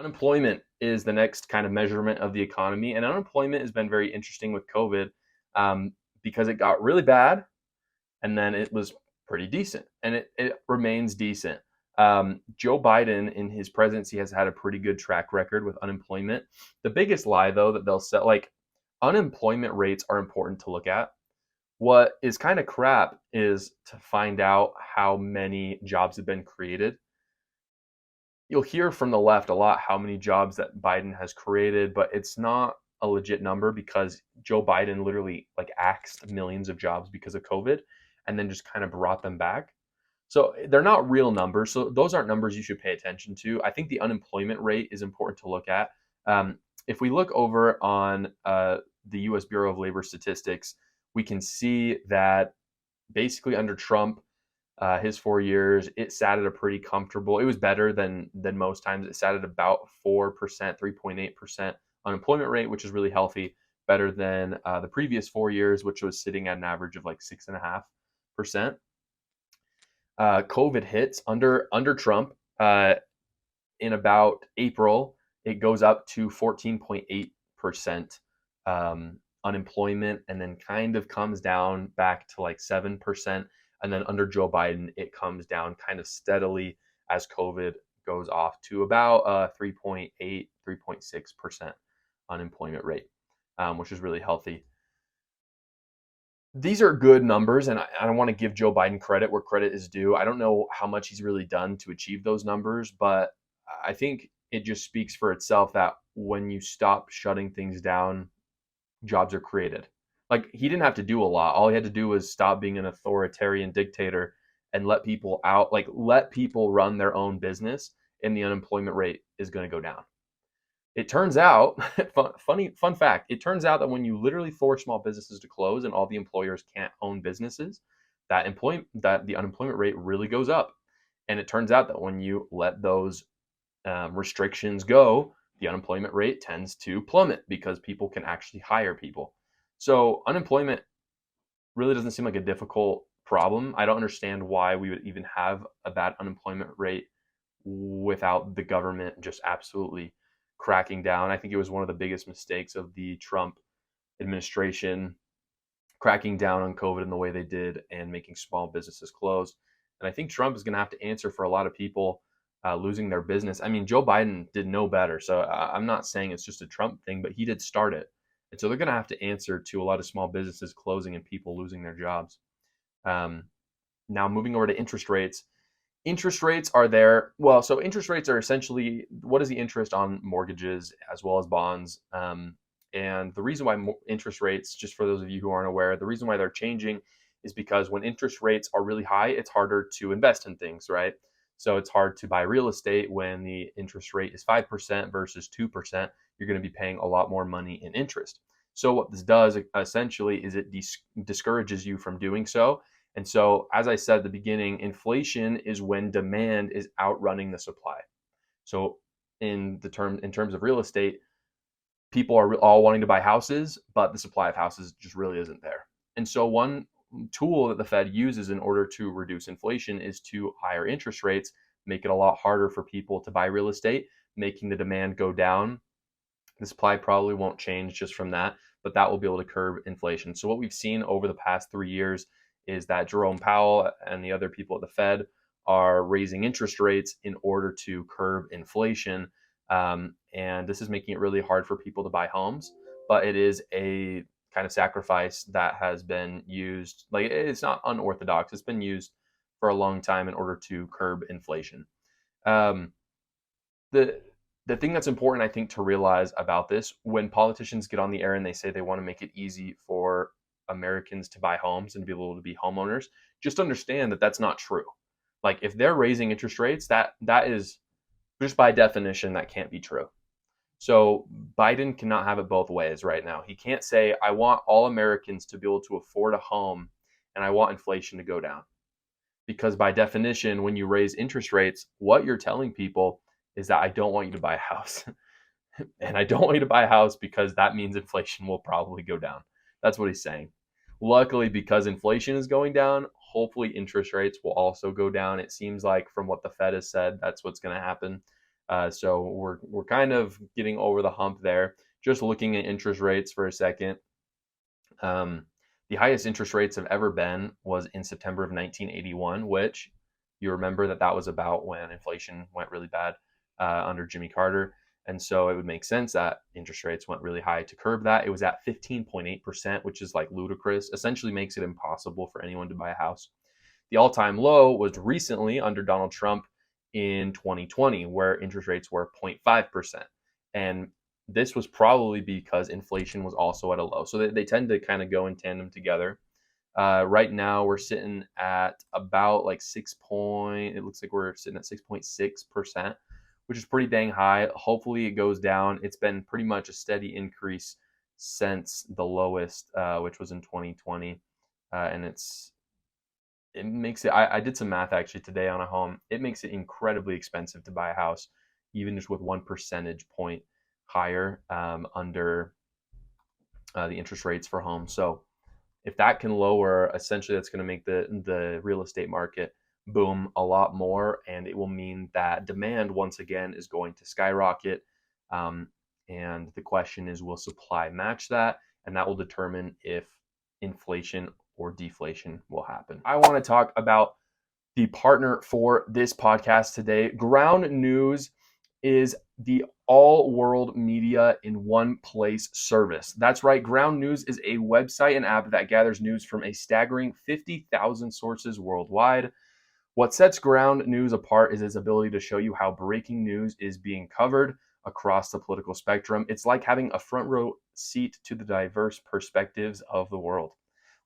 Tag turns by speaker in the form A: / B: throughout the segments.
A: Unemployment is the next kind of measurement of the economy, and unemployment has been very interesting with COVID, um, because it got really bad and then it was pretty decent, and it remains decent. Joe Biden in his presidency has had a pretty good track record with unemployment. The biggest lie, though, that they'll set, like, unemployment rates are important to look at. What is kind of crap is to find out how many jobs have been created. You'll hear from the left a lot how many jobs that Biden has created, but it's not a legit number because Joe Biden literally like axed millions of jobs because of COVID and then just kind of brought them back. So they're not real numbers. So those aren't numbers you should pay attention to. I think the unemployment rate is important to look at. If we look over on the US Bureau of Labor Statistics, we can see that basically under Trump, his 4 years, it sat at a pretty comfortable. It was better than most times. It sat at about 4%, 3.8% unemployment rate, which is really healthy. Better than the previous 4 years, which was sitting at an average of like 6.5%. COVID hits under Trump in about April. It goes up to 14.8% unemployment, and then kind of comes down back to like 7%. And then under Joe Biden, it comes down kind of steadily as COVID goes off to about 3.8, 3.6% unemployment rate, which is really healthy. These are good numbers, and I want to give Joe Biden credit where credit is due. I don't know how much he's really done to achieve those numbers, but I think it just speaks for itself that when you stop shutting things down, jobs are created. Like, he didn't have to do a lot. All he had to do was stop being an authoritarian dictator and let people out, like let people run their own business, and the unemployment rate is going to go down. It turns out, fun fact, it turns out that when you literally force small businesses to close and all the employers can't own businesses, that the unemployment rate really goes up. And it turns out that when you let those restrictions go, the unemployment rate tends to plummet because people can actually hire people. So unemployment really doesn't seem like a difficult problem. I don't understand why we would even have a bad unemployment rate without the government just absolutely cracking down. I think it was one of the biggest mistakes of the Trump administration, cracking down on COVID in the way they did and making small businesses close. And I think Trump is going to have to answer for a lot of people losing their business. I mean, Joe Biden did no better. So I'm not saying it's just a Trump thing, but he did start it. And so they're going to have to answer to a lot of small businesses closing and people losing their jobs. Now, moving over to interest rates. Interest rates are there. Well, so interest rates are essentially what is the interest on mortgages as well as bonds. And the reason why interest rates, just for those of you who aren't aware, the reason why they're changing is because when interest rates are really high, it's harder to invest in things, right? So it's hard to buy real estate when the interest rate is 5% versus 2%. You're going to be paying a lot more money in interest. So what this does essentially is it discourages you from doing so. And so, as I said at the beginning, inflation is when demand is outrunning the supply. So in terms of real estate, people are all wanting to buy houses, but the supply of houses just really isn't there. And so one tool that the Fed uses in order to reduce inflation is to higher interest rates, make it a lot harder for people to buy real estate, making the demand go down. The supply probably won't change just from that, but that will be able to curb inflation. So what we've seen over the past 3 years is that Jerome Powell and the other people at the Fed are raising interest rates in order to curb inflation. And this is making it really hard for people to buy homes, but it is a kind of sacrifice that has been used. Like, it's not unorthodox. It's been used for a long time in order to curb inflation. The thing that's important, I think, to realize about this, when politicians get on the air and they say they want to make it easy for Americans to buy homes and be able to be homeowners, just understand that that's not true. Like, if they're raising interest rates, that is just by definition, that can't be true. So Biden cannot have it both ways right now. He can't say, I want all Americans to be able to afford a home and I want inflation to go down. Because by definition, when you raise interest rates, what you're telling people is that I don't want you to buy a house. And I don't want you to buy a house because that means inflation will probably go down. That's what he's saying. Luckily, because inflation is going down, hopefully interest rates will also go down. It seems like from what the Fed has said, that's what's going to happen. So we're kind of getting over the hump there. Just looking at interest rates for a second. The highest interest rates have ever been was in September of 1981, which you remember that was about when inflation went really bad under Jimmy Carter. And so it would make sense that interest rates went really high to curb that. It was at 15.8%, which is like ludicrous, essentially makes it impossible for anyone to buy a house. The all-time low was recently under Donald Trump in 2020, where interest rates were 0.5%. And this was probably because inflation was also at a low. So they tend to kind of go in tandem together. Right now, we're sitting at about like it looks like we're sitting at 6.6%, which is pretty dang high. Hopefully, it goes down. It's been pretty much a steady increase since the lowest, which was in 2020. And it makes it, I did some math actually today on a home. It makes it incredibly expensive to buy a house, even just with 1 percentage point higher under the interest rates for homes. So if that can lower, essentially that's going to make the real estate market boom a lot more, and it will mean that demand once again is going to skyrocket. And the question is, will supply match that? And that will determine if inflation or deflation will happen. I want to talk about the partner for this podcast today. Ground News is the all-world media in one place service. That's right. Ground News is a website and app that gathers news from a staggering 50,000 sources worldwide. What sets Ground News apart is its ability to show you how breaking news is being covered across the political spectrum. It's like having a front row seat to the diverse perspectives of the world.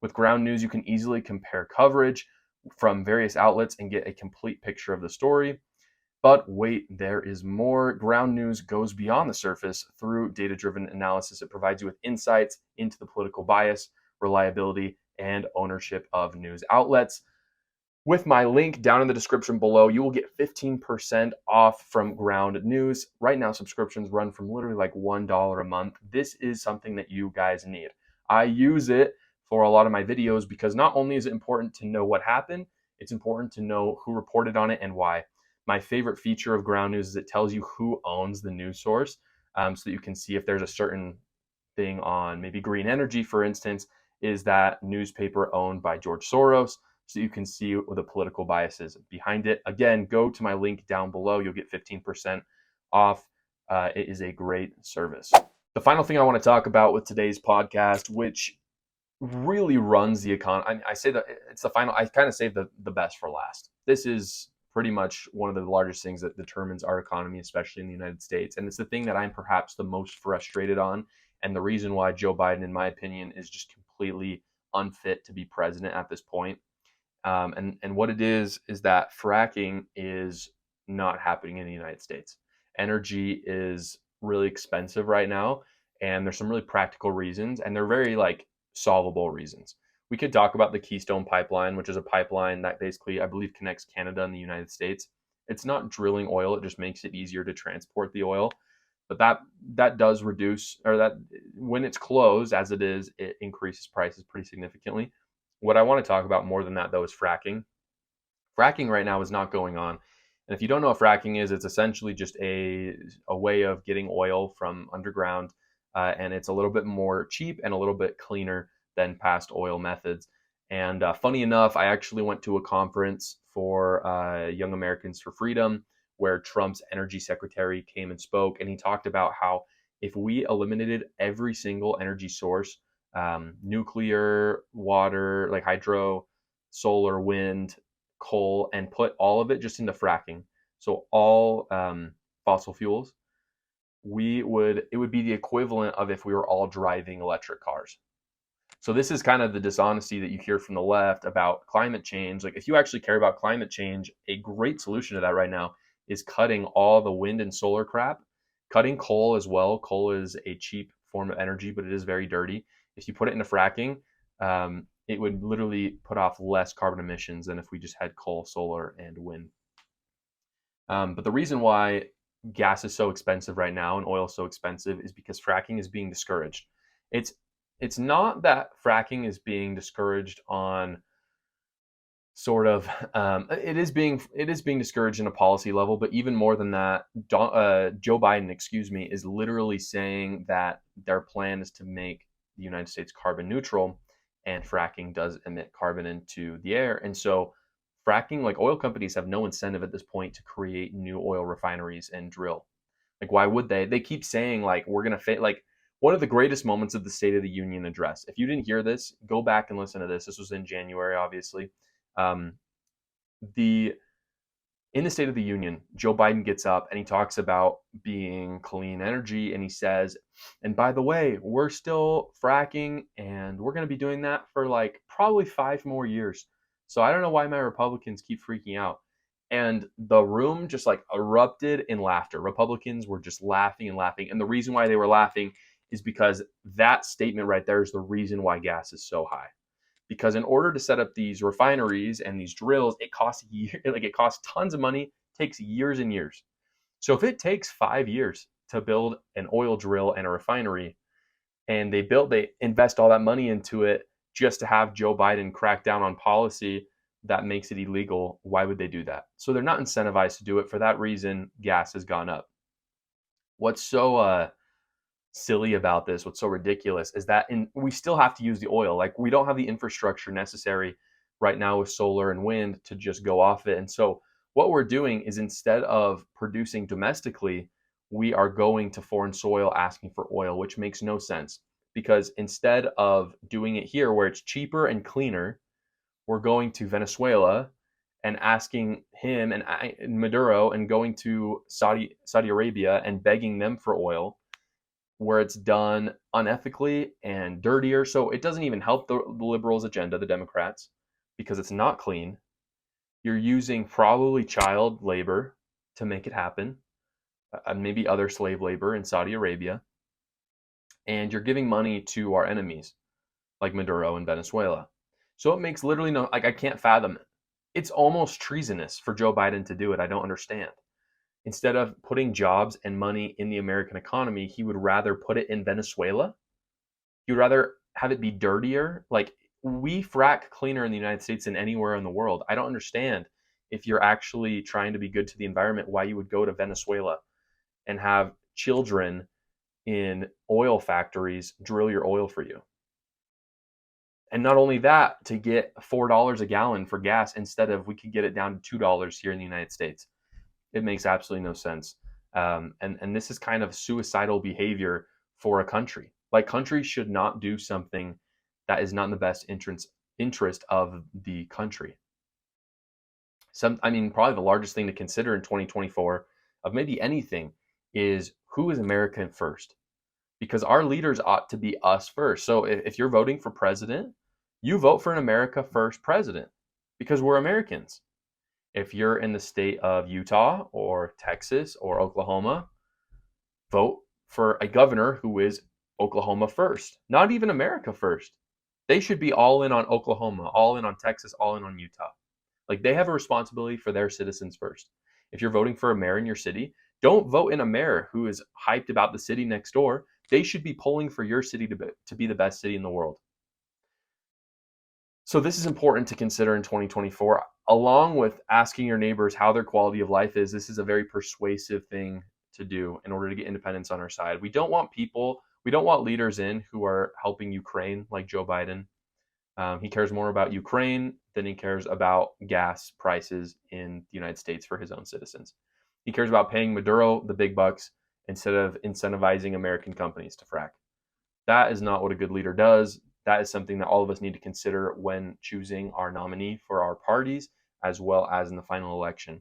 A: With Ground News, you can easily compare coverage from various outlets and get a complete picture of the story. But wait, there is more. Ground News goes beyond the surface. Through data-driven analysis, it provides you with insights into the political bias, reliability, and ownership of news outlets. With my link down in the description below, you will get 15% off from Ground News. Right now, subscriptions run from literally like $1 a month. This is something that you guys need. I use it for a lot of my videos because not only is it important to know what happened, it's important to know who reported on it and why. My favorite feature of Ground News is it tells you who owns the news source, so that you can see if there's a certain thing on maybe green energy, for instance, is that newspaper owned by George Soros, so you can see what the political biases behind it. Again, go to my link down below. You'll get 15% off. It is a great service. The final thing I want to talk about with today's podcast, which really runs the economy. I say that it's the final. I kind of saved the best for last. This is pretty much one of the largest things that determines our economy, especially in the United States. And it's the thing that I'm perhaps the most frustrated on. And the reason why Joe Biden, in my opinion, is just completely unfit to be president at this point. And what it is that fracking is not happening in the United States. Energy is really expensive right now. And there's some really practical reasons. And they're very like solvable reasons. We could talk about the Keystone Pipeline, which is a pipeline that basically, I believe, connects Canada and the United States. It's not drilling oil; it just makes it easier to transport the oil. But that does reduce, or that when it's closed, as it is, it increases prices pretty significantly. What I want to talk about more than that, though, is fracking. Fracking right now is not going on. And if you don't know what fracking is, it's essentially just a way of getting oil from underground, and it's a little bit more cheap and a little bit cleaner than past oil methods. And funny enough, I actually went to a conference for Young Americans for Freedom where Trump's energy secretary came and spoke, and he talked about how if we eliminated every single energy source, nuclear, water, like hydro, solar, wind, coal, and put all of it just into fracking, so all fossil fuels, it would be the equivalent of if we were all driving electric cars. So this is kind of the dishonesty that you hear from the left about climate change. Like if you actually care about climate change, a great solution to that right now is cutting all the wind and solar crap, cutting coal as well. Coal is a cheap form of energy, but it is very dirty. If you put it into fracking, it would literally put off less carbon emissions than if we just had coal, solar, and wind. But the reason why gas is so expensive right now and oil is so expensive is because fracking is being discouraged. It's not that fracking is being discouraged on sort of it is being discouraged in a policy level, but even more than that, Joe Biden, excuse me, is literally saying that their plan is to make the United States carbon neutral, and fracking does emit carbon into the air, and so fracking, like, oil companies have no incentive at this point to create new oil refineries and drill. Like, why would they? They keep saying, like, we're gonna like, one of the greatest moments of the State of the Union address. If you didn't hear this, go back and listen to this. This was in January, obviously. Um, the In the State of the Union, Joe Biden gets up and he talks about being clean energy, and he says, and by the way, we're still fracking and we're going to be doing that for like probably 5 more years. So I don't know why my Republicans keep freaking out. And the room just like erupted in laughter. Republicans were just laughing and laughing. And the reason why they were laughing is because that statement right there is the reason why gas is so high, because in order to set up these refineries and these drills, it costs like it costs tons of money, takes years and years. So if it takes 5 years to build an oil drill and a refinery, and they invest all that money into it just to have Joe Biden crack down on policy that makes it illegal, why would they do that? So they're not incentivized to do it. For that reason, gas has gone up. What's so silly about this, what's so ridiculous, is that we still have to use the oil. Like, we don't have the infrastructure necessary right now with solar and wind to just go off it. And so what we're doing is, instead of producing domestically, we are going to foreign soil asking for oil, which makes no sense, because instead of doing it here where it's cheaper and cleaner, we're going to Venezuela and asking him and Maduro, and going to Saudi Arabia and begging them for oil, where it's done unethically and dirtier. So it doesn't even help the liberals' agenda, the Democrats, because it's not clean. You're using probably child labor to make it happen, maybe other slave labor in Saudi Arabia, and you're giving money to our enemies like Maduro and Venezuela. So it makes literally no, like, I can't fathom it. It's almost treasonous for Joe Biden to do it. I don't understand. Instead of putting jobs and money in the American economy, he would rather put it in Venezuela. He would rather have it be dirtier. Like, we frack cleaner in the United States than anywhere in the world. I don't understand, if you're actually trying to be good to the environment, why you would go to Venezuela and have children in oil factories drill your oil for you. And not only that, to get $4 a gallon for gas instead of, we could get it down to $2 here in the United States. It makes absolutely no sense. And this is kind of suicidal behavior for a country. Like, countries should not do something that is not in the best interest of the country. Probably the largest thing to consider in 2024 of maybe anything is, who is American first? Because our leaders ought to be us first. So if you're voting for president, you vote for an America first president, because we're Americans. If you're in the state of Utah or Texas or Oklahoma, vote for a governor who is Oklahoma first, not even America first. They should be all in on Oklahoma, all in on Texas, all in on Utah. Like, they have a responsibility for their citizens first. If you're voting for a mayor in your city, don't vote in a mayor who is hyped about the city next door. They should be pulling for your city to be the best city in the world. So this is important to consider in 2024, along with asking your neighbors how their quality of life is. This is a very persuasive thing to do in order to get independence on our side. We don't want leaders in who are helping Ukraine, like Joe Biden. He cares more about Ukraine than he cares about gas prices in the United States for his own citizens. He cares about paying Maduro the big bucks instead of incentivizing American companies to frack. That is not what a good leader does. That is something that all of us need to consider when choosing our nominee for our parties, as well as in the final election.